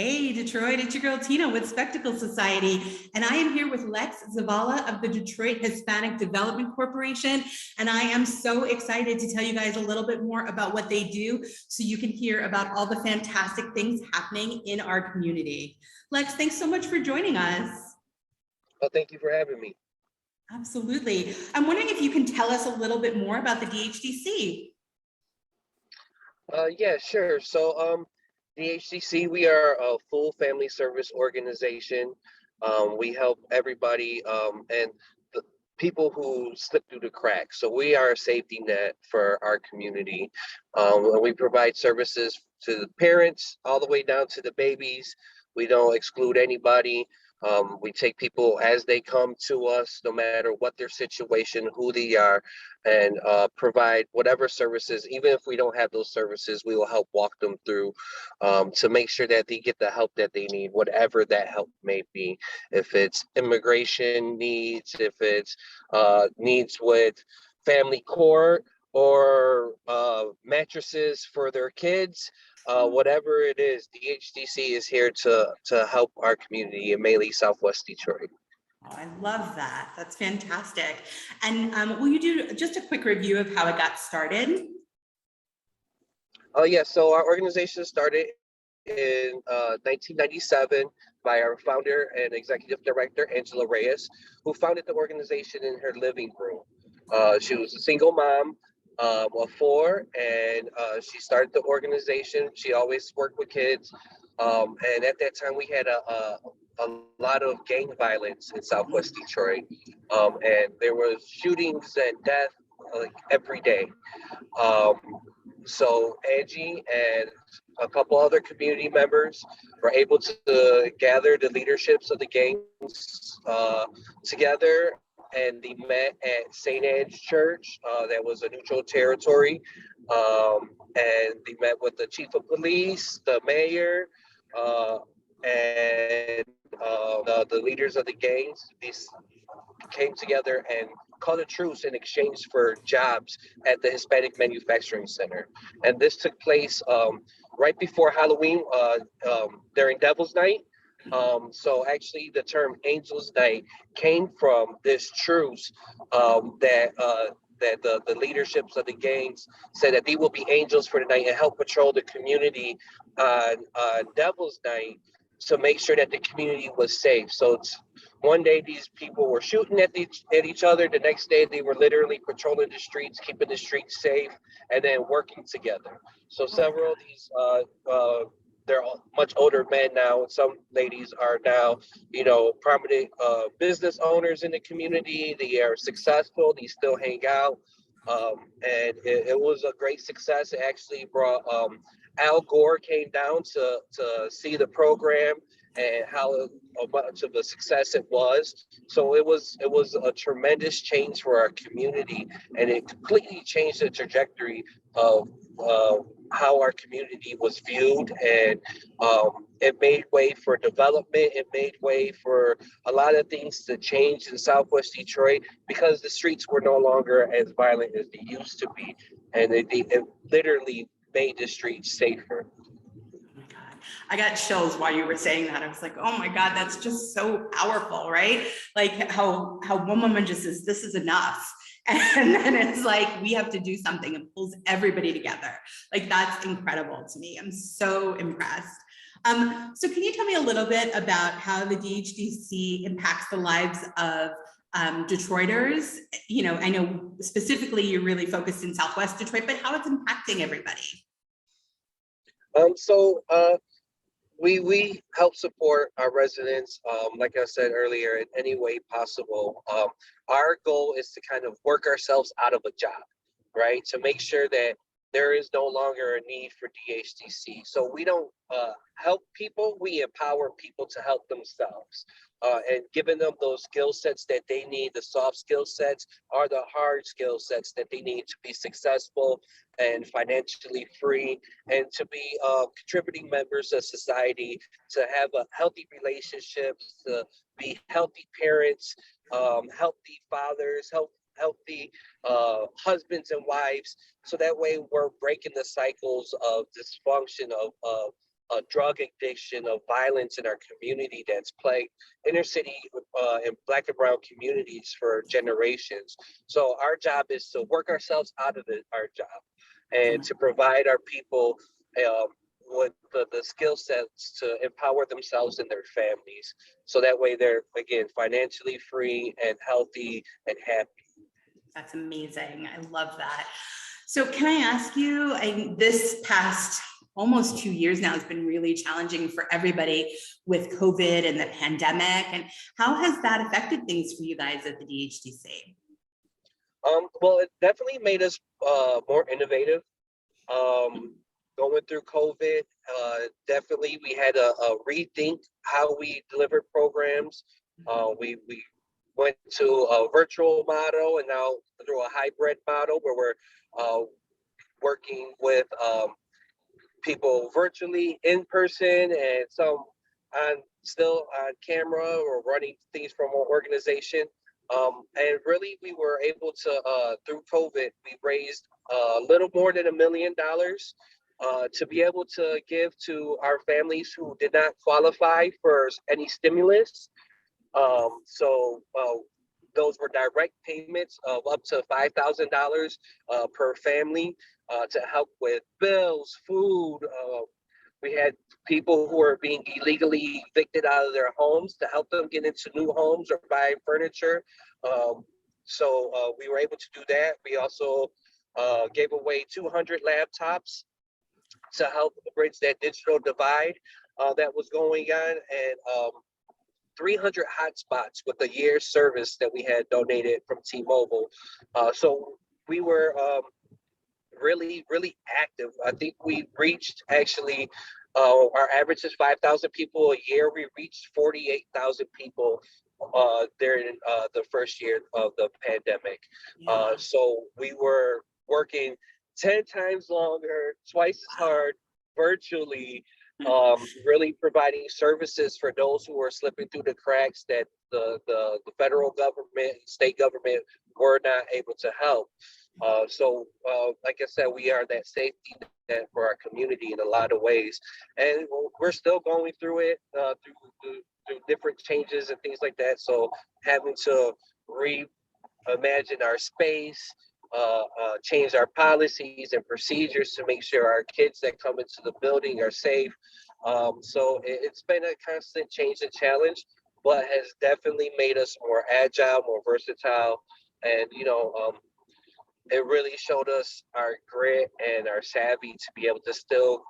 Hey, Detroit, it's your girl Tina with Spectacle Society, and I am here with Lex Zavala of the Detroit Hispanic Development Corporation, and I am so excited to tell you guys a little bit more about what they do so you can hear about all the fantastic things happening in our community. Lex, thanks so much for joining us. Well, thank you for having me. Absolutely. I'm wondering if you can tell us a little bit more about the DHDC. Yeah, sure. The HCC, we are a full family service organization. We help everybody and the people who slip through the cracks. So we are a safety net for our community. And we provide services to the parents all the way down to the babies. We don't exclude anybody. We take people as they come to us, no matter what their situation, who they are, and provide whatever services. Even if we don't have those services, we will help walk them through to make sure that they get the help that they need, whatever that help may be. If it's immigration needs, if it's needs with family court or mattresses for their kids, whatever it is, the HDC is here to help our community in mainly Southwest Detroit. Oh, I love that. That's fantastic. And will you do just a quick review of how it got started? Oh yeah, so our organization started in 1997 by our founder and executive director, Angela Reyes, who founded the organization in her living room. She was a single mom of four, and she started the organization. She always worked with kids. And at that time, we had a lot of gang violence in Southwest Detroit. And there was shootings and death like every day. Um, so Angie and a couple other community members were able to gather the leaderships of the gangs together, and they met at St. Anne's Church. That was a neutral territory. And they met with the chief of police, the mayor, and the leaders of the gangs. These came together and called a truce in exchange for jobs at the Hispanic Manufacturing Center. And this took place right before Halloween during Devil's Night. So actually the term Angel's Night came from this truce that the leaderships of the gangs said that they will be angels for the night and help patrol the community on Devil's Night to make sure that the community was safe. So it's one day these people were shooting at each other. The next day they were literally patrolling the streets, keeping the streets safe, and then working together. So several of these they're all much older men now, and some ladies are now, prominent business owners in the community. They are successful. They still hang out, and it was a great success. It actually brought Al Gore came down to see the program and how much of a success it was. So it was a tremendous change for our community, and it completely changed the trajectory of how our community was viewed, and it made way for development. It made way for a lot of things to change in Southwest Detroit because the streets were no longer as violent as they used to be, and it literally made the streets safer. I got chills while you were saying that. I was like, oh my God, that's just so powerful, right? Like how one woman just says, this is enough. And then it's like, we have to do something and pulls everybody together. Like, that's incredible to me. I'm so impressed. So can you tell me a little bit about how the DHDC impacts the lives of Detroiters? I know specifically you're really focused in Southwest Detroit, but how it's impacting everybody? We help support our residents, like I said earlier, in any way possible. Our goal is to kind of work ourselves out of a job, right? To make sure that there is no longer a need for DHDC. So we don't help people, we empower people to help themselves. And giving them those skill sets that they need, the soft skill sets are the hard skill sets that they need to be successful and financially free, and to be contributing members of society, to have a healthy relationships, to be healthy parents, healthy fathers, healthy husbands and wives. So that way we're breaking the cycles of dysfunction of drug addiction, of violence in our community that's plagued inner city and Black and brown communities for generations. So our job is to work ourselves out of our job and to provide our people with the skill sets to empower themselves and their families. So that way they're, again, financially free and healthy and happy. That's amazing. I love that. So can I ask you, this past almost 2 years now has been really challenging for everybody with COVID and the pandemic. And how has that affected things for you guys at the DHDC? Well, it definitely made us more innovative. Going through COVID, definitely we had a rethink how we delivered programs. We went to a virtual model and now through a hybrid model where we're working with people virtually, in person, and some still on camera or running things from our organization. And really, we were able to, through COVID, we raised a little more than $1 million to be able to give to our families who did not qualify for any stimulus. So those were direct payments of up to $5,000 per family to help with bills, food. We had people who were being illegally evicted out of their homes to help them get into new homes or buy furniture. So we were able to do that. We also gave away 200 laptops to help bridge that digital divide that was going on, and 300 hotspots with a year's service that we had donated from T-Mobile. So we were really, really active. I think we reached actually, our average is 5,000 people a year. We reached 48,000 people during the first year of the pandemic. Yeah. So we were working 10 times longer, twice as hard, virtually, really providing services for those who were slipping through the cracks that the federal government, state government were not able to help. So like I said, we are that safety net for our community in a lot of ways. And we're still going through it, through different changes and things like that. So having to reimagine our space, change our policies and procedures to make sure our kids that come into the building are safe. So it's been a constant change and challenge, but has definitely made us more agile, more versatile. And, it really showed us our grit and our savvy to be able to still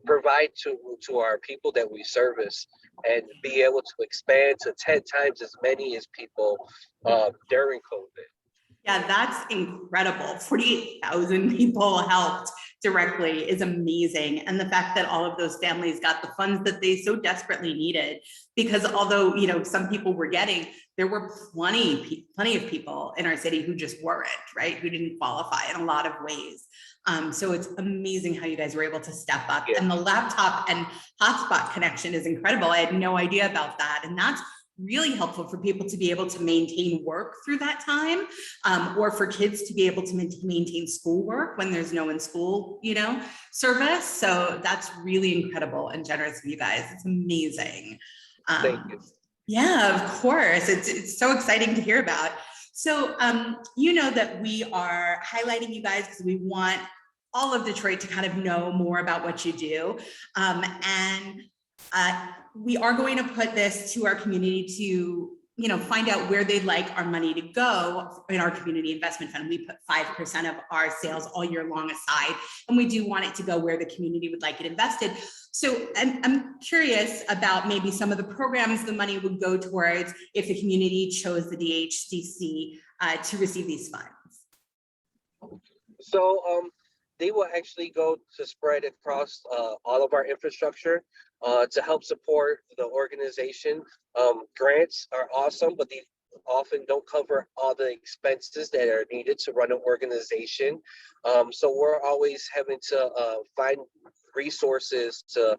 provide to our people that we service and be able to expand to 10 times as many as people during COVID. Yeah, that's incredible. 48,000 people helped directly is amazing. And the fact that all of those families got the funds that they so desperately needed, because although, some people were getting, there were plenty of people in our city who just weren't, right? Who didn't qualify in a lot of ways. So it's amazing how you guys were able to step up. Yeah. And the laptop and hotspot connection is incredible. I had no idea about that. And that's really helpful for people to be able to maintain work through that time, or for kids to be able to maintain schoolwork when there's no in school, service. So that's really incredible and generous of you guys. It's amazing. Thank you. Yeah, of course. It's so exciting to hear about. So, that we are highlighting you guys because we want all of Detroit to kind of know more about what you do. We are going to put this to our community to, find out where they'd like our money to go in our community investment fund. We put 5% of our sales all year long aside, and we do want it to go where the community would like it invested. So I'm curious about maybe some of the programs the money would go towards if the community chose the DHDC to receive these funds. So they will actually go to spread across all of our infrastructure to help support the organization. Grants are awesome, but they often don't cover all the expenses that are needed to run an organization. So we're always having to find resources to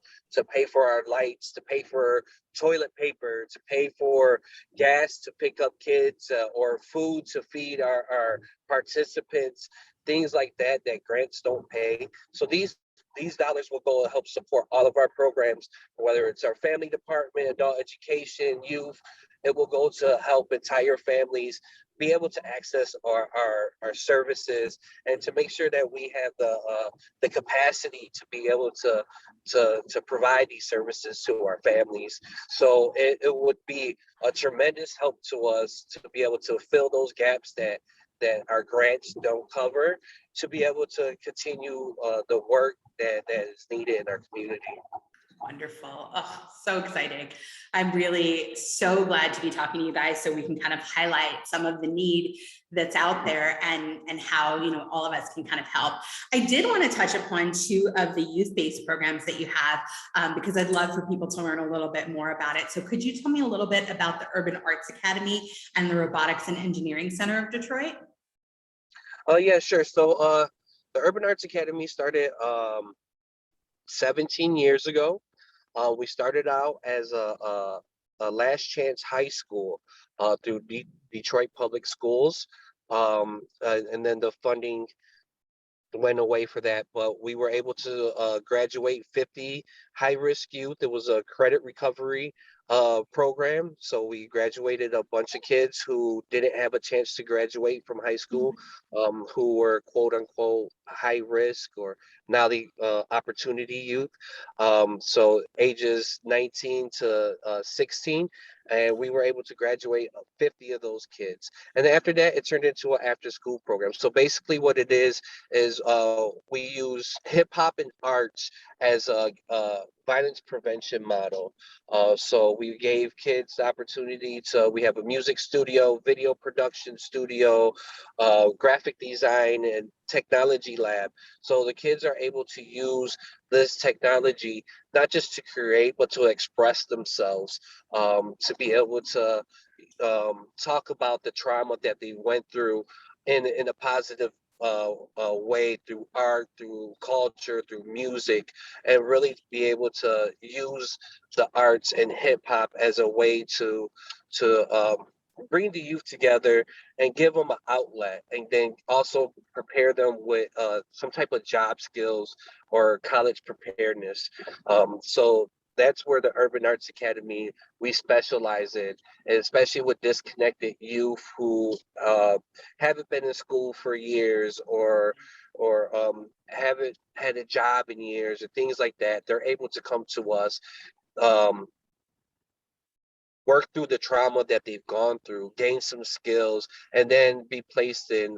pay for our lights, to pay for toilet paper, to pay for gas to pick up kids, or food to feed our participants, things like that grants don't pay. So these these dollars will go and help support all of our programs, whether it's our family department, adult education, youth. It will go to help entire families be able to access our services and to make sure that we have the capacity to be able to provide these services to our families. So it would be a tremendous help to us to be able to fill those gaps that our grants don't cover, to be able to continue the work that is needed in our community. Wonderful. Oh, so exciting. I'm really so glad to be talking to you guys so we can kind of highlight some of the need that's out there and how, you know, all of us can kind of help. I did want to touch upon 2 of the youth-based programs that you have, because I'd love for people to learn a little bit more about it. So could you tell me a little bit about the Urban Arts Academy and the Robotics and Engineering Center of Detroit? Yeah, sure. So the Urban Arts Academy started 17 years ago. We started out as a last chance high school through Detroit Public Schools. And then the funding went away for that, but we were able to graduate 50 high-risk youth. It was a credit recovery program. So we graduated a bunch of kids who didn't have a chance to graduate from high school, who were quote unquote high risk, or now the opportunity youth. So ages 19 to 16. And we were able to graduate 50 of those kids. And after that, it turned into an after school program. So basically what it is we use hip hop and arts as a violence prevention model. So we gave kids the opportunity we have a music studio, video production studio, graphic design and technology lab. So the kids are able to use this technology, not just to create, but to express themselves, to be able to talk about the trauma that they went through in a positive way, through art, through culture, through music, and really be able to use the arts and hip hop as a way to bring the youth together and give them an outlet, and then also prepare them with some type of job skills or college preparedness. So that's where the Urban Arts Academy, we specialize in, and especially with disconnected youth who haven't been in school for years, or haven't had a job in years, or things like that. They're able to come to us, work through the trauma that they've gone through, gain some skills, and then be placed in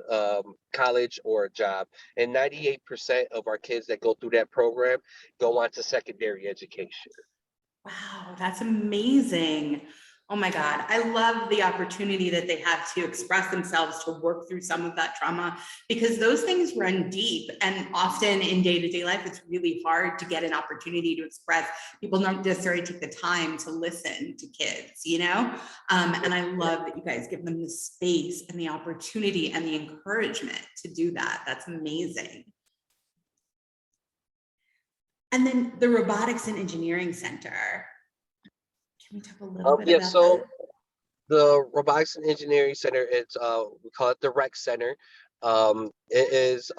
college or a job. And 98% of our kids that go through that program go on to secondary education. Wow, that's amazing. Oh my God. I love the opportunity that they have to express themselves, to work through some of that trauma, because those things run deep. And often in day-to-day life, it's really hard to get an opportunity to express. People don't necessarily take the time to listen to kids, you know? And I love that you guys give them the space and the opportunity and the encouragement to do that. That's amazing. And then the Robotics and Engineering Center. Can we talk a little bit about that? The Robotics and Engineering Center, it's we call it the Rec Center. It is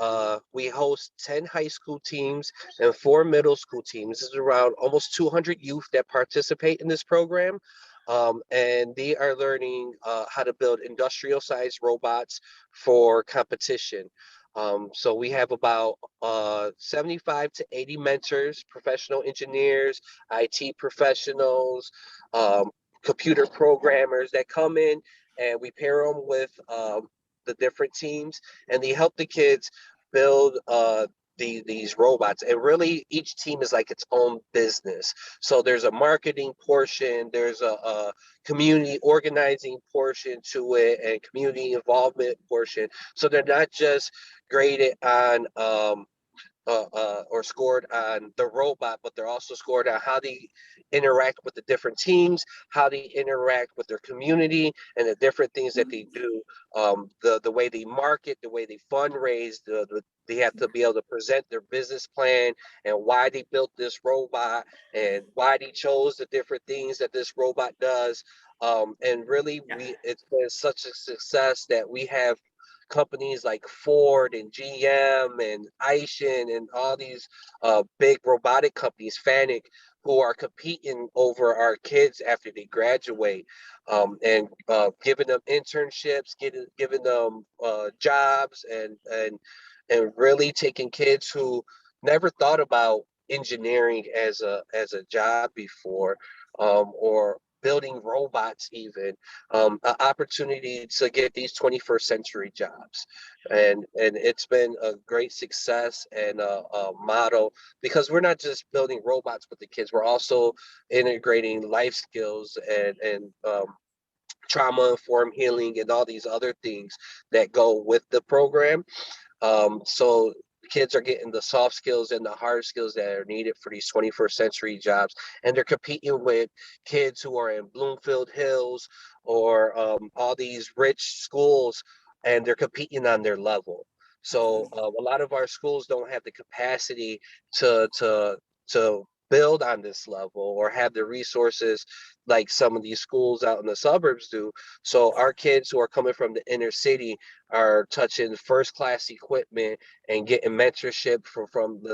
we host 10 high school teams and 4 middle school teams. This is around almost 200 youth that participate in this program. And they are learning how to build industrial sized robots for competition. So we have about 75 to 80 mentors, professional engineers, IT professionals, computer programmers that come in, and we pair them with the different teams, and they help the kids build these robots. And really each team is like its own business. So there's a marketing portion, there's a community organizing portion to it, and community involvement portion. So they're not just graded on or scored on the robot, but they're also scored on how they interact with the different teams, how they interact with their community, and the different things that they do. The way they market, the way they fundraise, they have to be able to present their business plan and why they built this robot and why they chose the different things that this robot does. And really, it's been such a success that we have companies like Ford and GM and Aishin and all these big robotic companies, Fanic, who are competing over our kids after they graduate, and giving them internships, giving them jobs, and really taking kids who never thought about engineering as a job before, or building robots even, an opportunity to get these 21st century jobs. And it's been a great success and a model, because we're not just building robots with the kids, we're also integrating life skills and trauma informed healing and all these other things that go with the program. So kids are getting the soft skills and the hard skills that are needed for these 21st century jobs. And they're competing with kids who are in Bloomfield Hills or all these rich schools, and they're competing on their level. So a lot of our schools don't have the capacity to build on this level or have the resources like some of these schools out in the suburbs do. So our kids who are coming from the inner city are touching first class equipment and getting mentorship from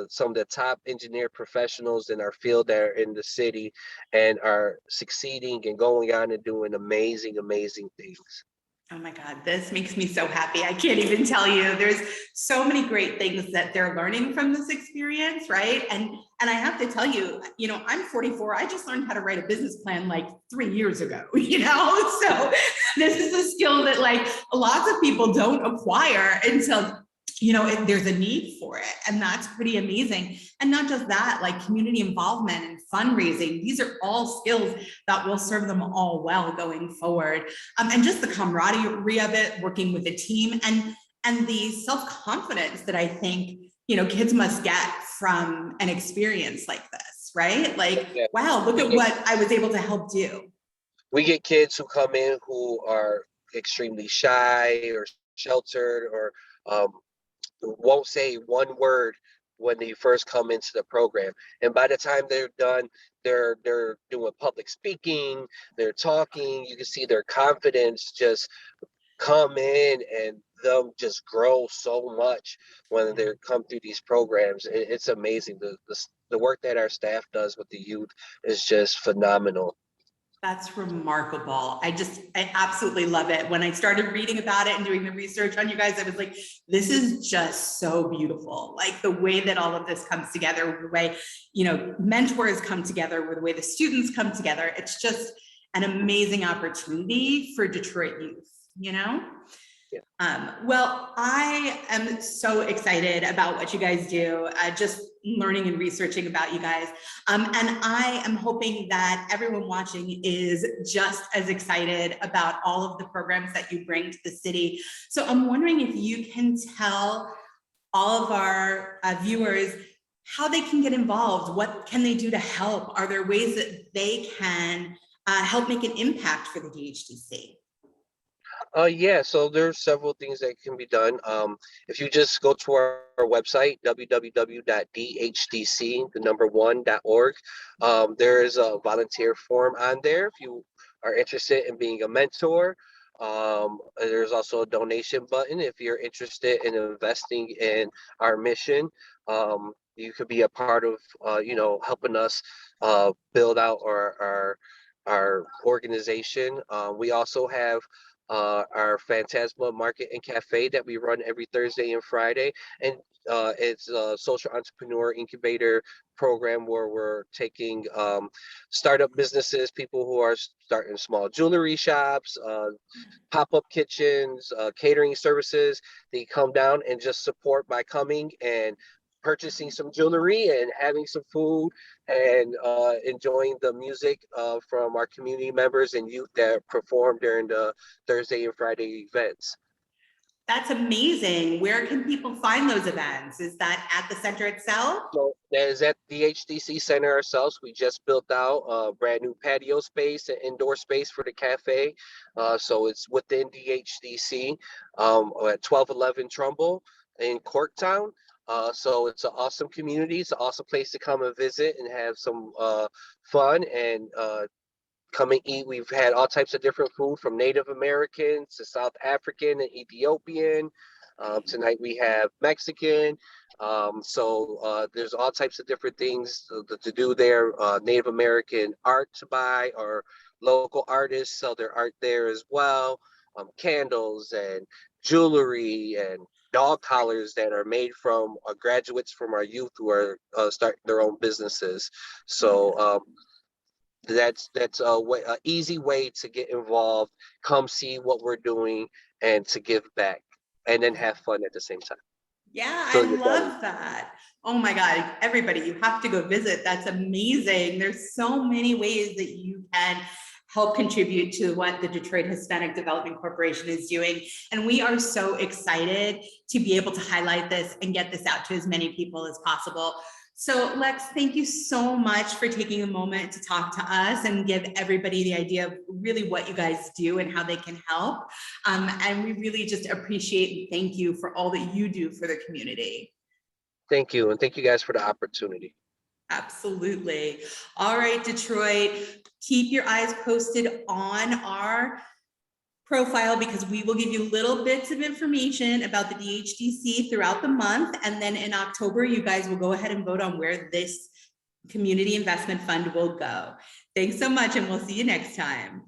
some of the top engineer professionals in our field that are in the city, and are succeeding and going on and doing amazing things. Oh my God, this makes me so happy. I can't even tell you. There's so many great things that they're learning from this experience, right? And I have to tell you, I'm 44. I just learned how to write a business plan like 3 years ago, So this is a skill that like lots of people don't acquire until there's a need for it. And that's pretty amazing. And not just that, like community involvement and fundraising, these are all skills that will serve them all well going forward. And just the camaraderie of it, working with a team, and the self-confidence that I think, kids must get from an experience like this, right? Like, Yeah. wow, look at what I was able to help do. We get kids who come in who are extremely shy or sheltered, or won't say one word when they first come into the program, and by the time they're done, they're doing public speaking, they're talking. You can see their confidence just come in, and them just grow so much when they come through these programs. It's amazing. The work that our staff does with the youth is just phenomenal. That's remarkable. I absolutely love it. When I started reading about it and doing the research on you guys, I was like, this is just so beautiful. Like the way that all of this comes together, the way, mentors come together, with the way the students come together. It's just an amazing opportunity for Detroit youth. Well, I am so excited about what you guys do, just learning and researching about you guys. And I am hoping that everyone watching is just as excited about all of the programs that you bring to the city. So I'm wondering if you can tell all of our viewers how they can get involved. What can they do to help? Are there ways that they can help make an impact for the DHDC? Yeah, so there's several things that can be done. If you just go to our website, www.dhdc, the number 1.org, there is a volunteer form on there if you are interested in being a mentor. There's also a donation button if you're interested in investing in our mission. You could be a part of, helping us build out our organization. We also have our Fantasma Market and Cafe that we run every Thursday and Friday. And it's a social entrepreneur incubator program where we're taking startup businesses, people who are starting small jewelry shops, pop-up kitchens, catering services. They come down and just support by coming and purchasing some jewelry and having some food, and enjoying the music from our community members and youth that perform during the Thursday and Friday events. That's amazing. Where can people find those events? Is that at the center itself? So that is at the HDC Center ourselves. We just built out a brand new patio space and indoor space for the cafe. So it's within the HDC at 1211 Trumbull in Corktown. So it's an awesome community. It's an awesome place to come and visit and have some fun and come and eat. We've had all types of different food from Native Americans to South African and Ethiopian. Tonight we have Mexican. There's all types of different things to do there. Native American art to buy, or local artists sell their art there as well. Candles and jewelry and dog collars that are made from graduates from our youth who are starting their own businesses. So that's a easy way to get involved. Come see what we're doing and to give back, and then have fun at the same time. Yeah, I Fill your belly. love that. Oh my God, everybody, you have to go visit. That's amazing. There's so many ways that you can help contribute to what the Detroit Hispanic Development Corporation is doing. And we are so excited to be able to highlight this and get this out to as many people as possible. So Lex, thank you so much for taking a moment to talk to us and give everybody the idea of really what you guys do and how they can help. And we really just appreciate and thank you for all that you do for the community. Thank you, and thank you guys for the opportunity. Absolutely. All right, Detroit, keep your eyes posted on our profile, because we will give you little bits of information about the DHDC throughout the month. And then in October, you guys will go ahead and vote on where this community investment fund will go. Thanks so much, and we'll see you next time.